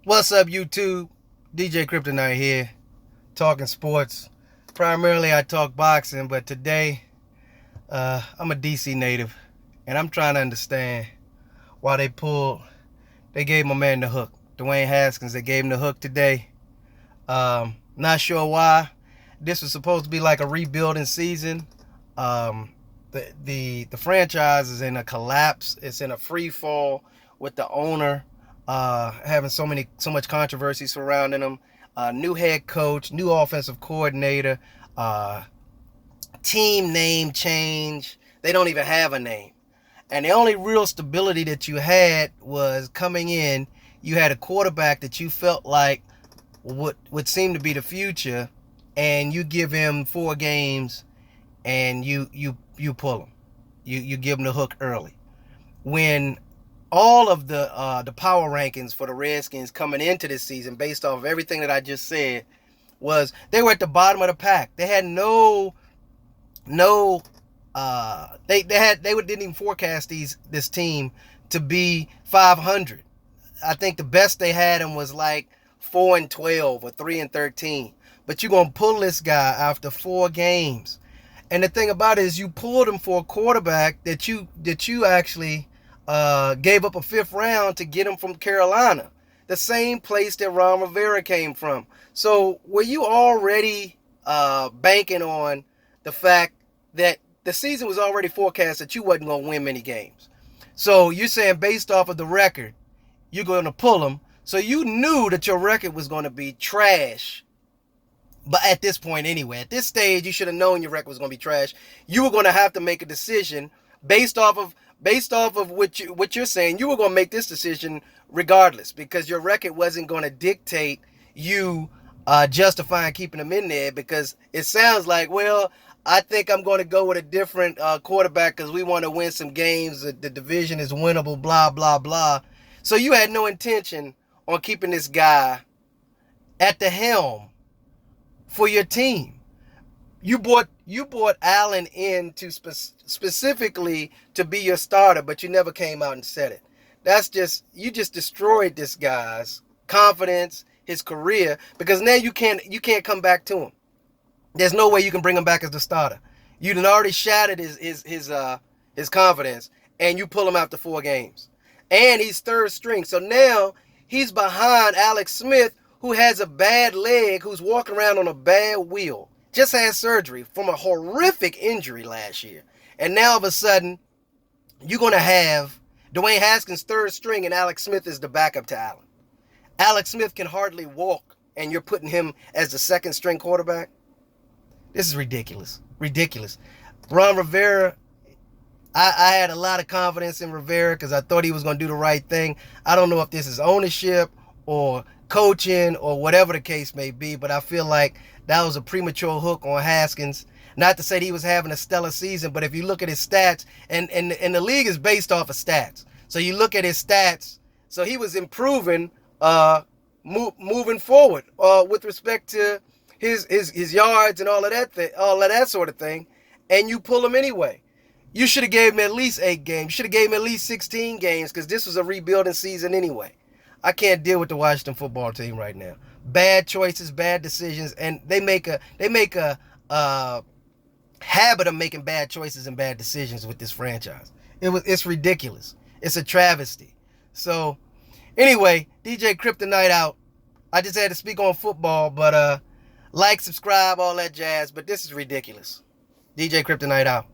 What's up, YouTube? DJ Kryptonite here, talking sports. Primarily, I talk boxing, but today, I'm a DC native, and I'm trying to understand why they gave my man the hook. Dwayne Haskins, they gave him the hook today. Not sure why. This was supposed to be like a rebuilding season. The franchise is in a collapse. It's in a free fall with the owner having so much controversy surrounding him. New head coach, new offensive coordinator, uh, team name change. They don't even have a name. And the only real stability that you had was coming in. You had a quarterback that you felt like would seem to be the future, and you give him 4 games, and you pull him. You give him the hook early. When all of the power rankings for the Redskins coming into this season, based off of everything that I just said, was they were at the bottom of the pack. They had no they didn't even forecast this team to be 500. I think the best they had him was like 4-12 or 3-13. But you're gonna pull this guy after 4 games. And the thing about it is, you pulled him for a quarterback that you actually gave up a 5th round to get him from Carolina, the same place that Ron Rivera came from. So were you already banking on the fact that the season was already forecast that you wasn't going to win many games? So you're saying based off of the record, you're going to pull him. So you knew that your record was going to be trash. But at this point anyway, at this stage, you should have known your record was going to be trash. You were going to have to make a decision based off of what you're saying. You were going to make this decision regardless, because your record wasn't going to dictate you justifying keeping him in there, because it sounds like, well, I think I'm going to go with a different quarterback because we want to win some games. The division is winnable, blah, blah, blah. So you had no intention on keeping this guy at the helm for your team. You bought Allen in to specifically to be your starter, but you never came out and said it. You just destroyed this guy's confidence, his career, because now you can't come back to him. There's no way you can bring him back as the starter. You done already shattered his confidence, and you pull him after 4 games. And he's third string. So now he's behind Alex Smith, who has a bad leg, who's walking around on a bad wheel. Just had surgery from a horrific injury last year. And now all of a sudden, you're going to have Dwayne Haskins third string and Alex Smith is the backup to Allen. Alex Smith can hardly walk, and you're putting him as the second string quarterback? This is ridiculous. Ridiculous. Ron Rivera, I had a lot of confidence in Rivera because I thought he was going to do the right thing. I don't know if this is ownership or coaching or whatever the case may be, but I feel like that was a premature hook on Haskins. Not to say that he was having a stellar season, but if you look at his stats, and the league is based off of stats. So you look at his stats, so he was improving moving forward with respect to his yards and all of that sort of thing, and you pull him anyway. You should have gave him at least 8 games. You should have gave him at least 16 games, because this was a rebuilding season anyway. I can't deal with the Washington football team right now. Bad choices, bad decisions, and they make a habit of making bad choices and bad decisions with this franchise. It's ridiculous. It's a travesty. So anyway, DJ Kryptonite out. I just had to speak on football, but like, subscribe, all that jazz. But this is ridiculous. DJ Kryptonite out.